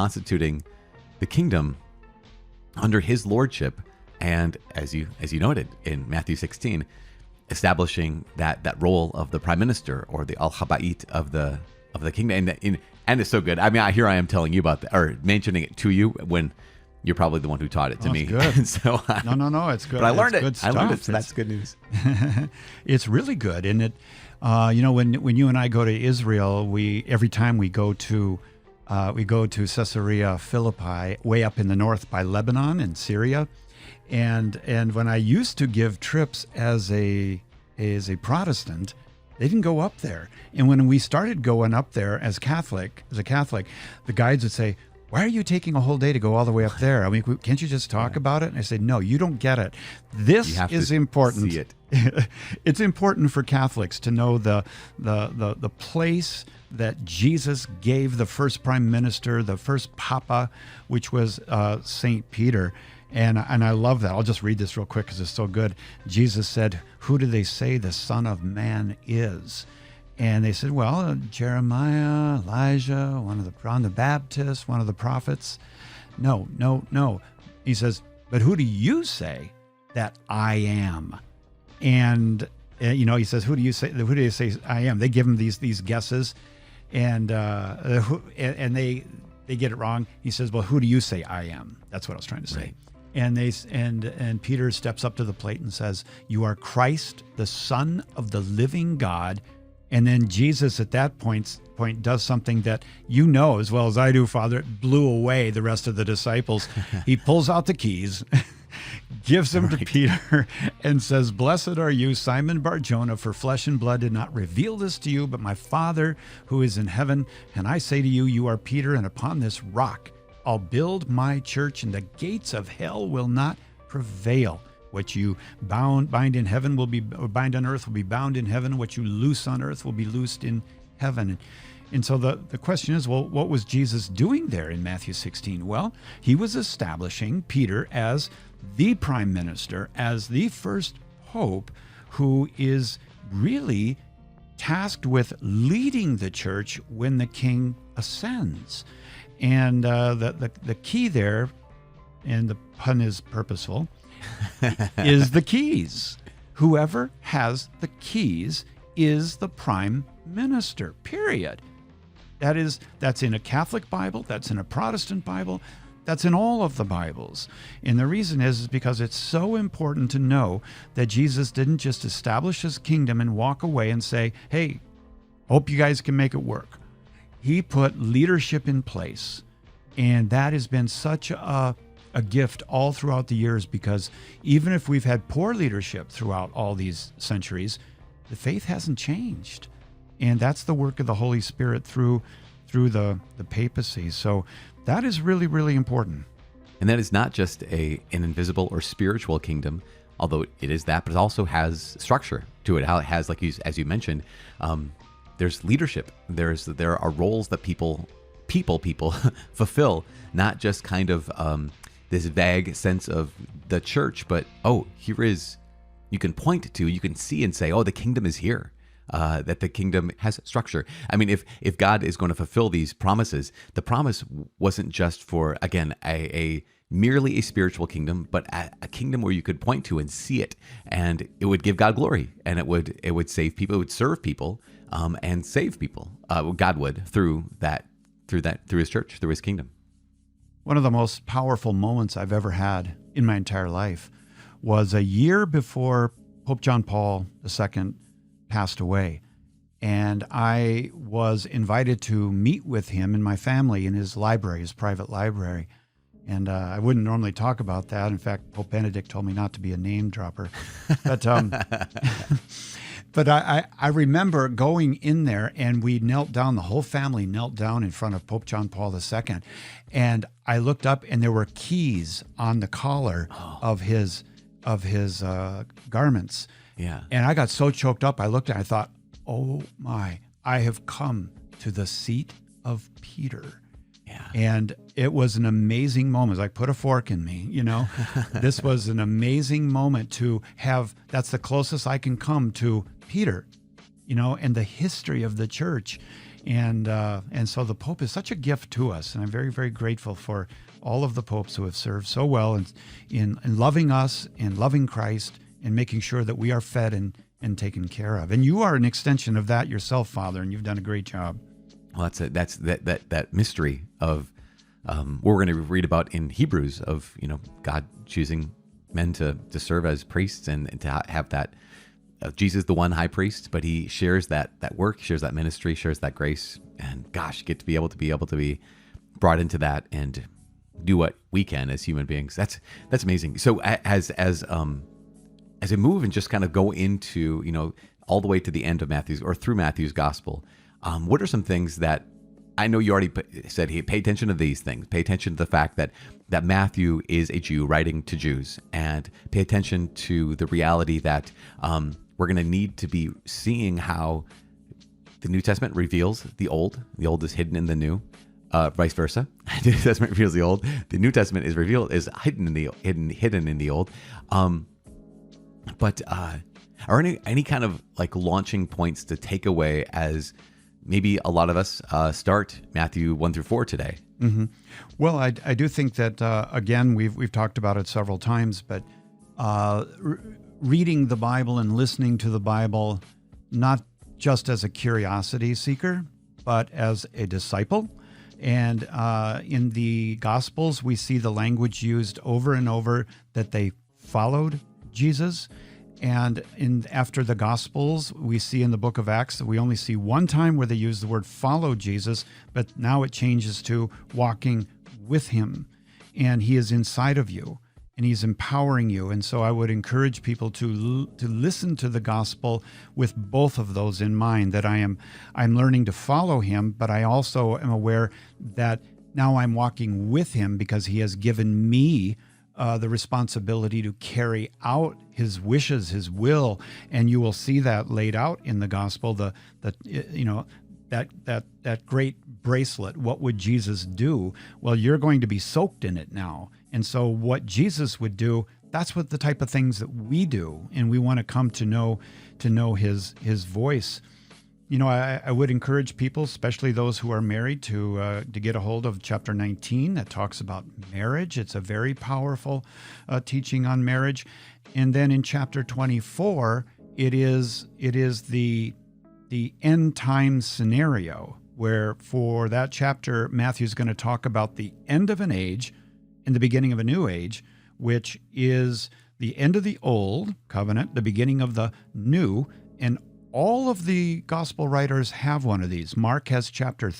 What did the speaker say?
constituting the kingdom under his lordship. And as you noted in Matthew 16, establishing that role of the prime minister or the al-Khaba'it of the kingdom. And it's so good. I mean, here I am telling you about or mentioning it to you when you're probably the one who taught it to me. Good. And so no, it's good. But I learned it's it. Good stuff. I learned it. So that's good news. It's really good. And it, when you and I go to Israel, every time we go to Caesarea Philippi, way up in the north by Lebanon and Syria. And when I used to give trips as a Protestant, they didn't go up there. And when we started going up there as a Catholic, the guides would say, "Why are you taking a whole day to go all the way up there? I mean, can't you just talk about it?" And I said, "No, you don't get it. This is important. See it. It's important for Catholics to know the place that Jesus gave the first prime minister, the first papa, which was Saint Peter." And I love that. I'll just read this real quick because it's so good. Jesus said, "Who do they say the Son of Man is?" And they said, "Well, Jeremiah, Elijah, John the Baptist, one of the prophets." No. He says, "But who do you say that I am?" And he says, "Who do you say I am?" They give him these guesses, and they get it wrong. He says, "Well, who do you say I am?" That's what I was trying to say. Right. And Peter steps up to the plate and says, "You are Christ, the Son of the living God." And then Jesus at that point does something that you know as well as I do, Father. It blew away the rest of the disciples. He pulls out the keys, gives them to Peter, and says, "Blessed are you, Simon Bar-Jonah, for flesh and blood did not reveal this to you, but my Father who is in heaven. And I say to you, you are Peter, and upon this rock I'll build my church, and the gates of hell will not prevail. What you bind in heaven will be bind on earth will be bound in heaven. What you loose on earth will be loosed in heaven." And so the question is, well, what was Jesus doing there in Matthew 16? Well, he was establishing Peter as the prime minister, as the first pope, who is really tasked with leading the church when the king ascends. And the key there, and the pun is purposeful, is the keys. Whoever has the keys is the prime minister, period. That's in a Catholic Bible, that's in a Protestant Bible, that's in all of the Bibles. And the reason is because it's so important to know that Jesus didn't just establish his kingdom and walk away and say, "Hey, hope you guys can make it work." He put leadership in place. And that has been such a gift all throughout the years, because even if we've had poor leadership throughout all these centuries, the faith hasn't changed. And that's the work of the Holy Spirit through the papacy. So that is really, really important. And that is not just an invisible or spiritual kingdom, although it is that, but it also has structure to it. How it has, as you mentioned, there's leadership. There are roles that people fulfill, not just kind of this vague sense of the church, but you can point to, you can see and say, "Oh, the kingdom is here." That the kingdom has structure. I mean, if God is going to fulfill these promises, the promise wasn't just for, again, a merely a spiritual kingdom, but a kingdom where you could point to and see it, and it would give God glory, and it would save people, it would serve people, and save people. God would through his church, through his kingdom. One of the most powerful moments I've ever had in my entire life was a year before Pope John Paul II passed away. And I was invited to meet with him and my family in his library, his private library. And I wouldn't normally talk about that. In fact, Pope Benedict told me not to be a name dropper. But but I remember going in there, and we knelt down, the whole family knelt down in front of Pope John Paul II. And I looked up, and there were keys on the collar of his garments. Yeah. And I got so choked up, I looked and I thought, "Oh my, I have come to the seat of Peter." Yeah. And it was an amazing moment. It was like, put a fork in me, This was an amazing moment to have. That's the closest I can come to Peter, and the history of the church. And so the Pope is such a gift to us, and I'm very, very grateful for all of the popes who have served so well in loving us, in loving Christ, and making sure that we are fed and taken care of. And you are an extension of that yourself, Father, and you've done a great job. Well, that's that mystery of what we're going to read about in Hebrews of God choosing men to serve as priests and to have that Jesus, the one high priest, but he shares that work, shares that ministry, shares that grace, and gosh, get to be able to be brought into that and do what we can as human beings. That's amazing. So as I move and just kind of go into all the way to the end of Matthew's or through Matthew's gospel, what are some things that I know you already said, hey, pay attention to these things. Pay attention to the fact that Matthew is a Jew writing to Jews, and pay attention to the reality that we're going to need to be seeing how the New Testament reveals the Old. The Old is hidden in the New, vice versa. The New Testament reveals the Old. The New Testament is hidden in the Old. But are any kind of like launching points to take away as maybe a lot of us start Matthew 1-4 today? Mm-hmm. Well, I do think that again we've talked about it several times, but reading the Bible and listening to the Bible, not just as a curiosity seeker, but as a disciple. And in the Gospels, we see the language used over and over that they followed Jesus. And after the Gospels, we see in the book of Acts that we only see one time where they use the word follow Jesus, but now it changes to walking with him. And he is inside of you, and he's empowering you. And so I would encourage people to listen to the gospel with both of those in mind, that I'm learning to follow him, but I also am aware that now I'm walking with him because he has given me the responsibility to carry out his wishes, his will, and you will see that laid out in the gospel. That great bracelet. What would Jesus do? Well, you're going to be soaked in it now, and so what Jesus would do, that's what the type of things that we do, and we want to come to know his voice. I would encourage people, especially those who are married, to get a hold of chapter 19 that talks about marriage. It's a very powerful teaching on marriage. And then in chapter 24, it is the end time scenario, where for that chapter, Matthew's going to talk about the end of an age and the beginning of a new age, which is the end of the old covenant, the beginning of the new, and all of the gospel writers have one of these. Mark has chapter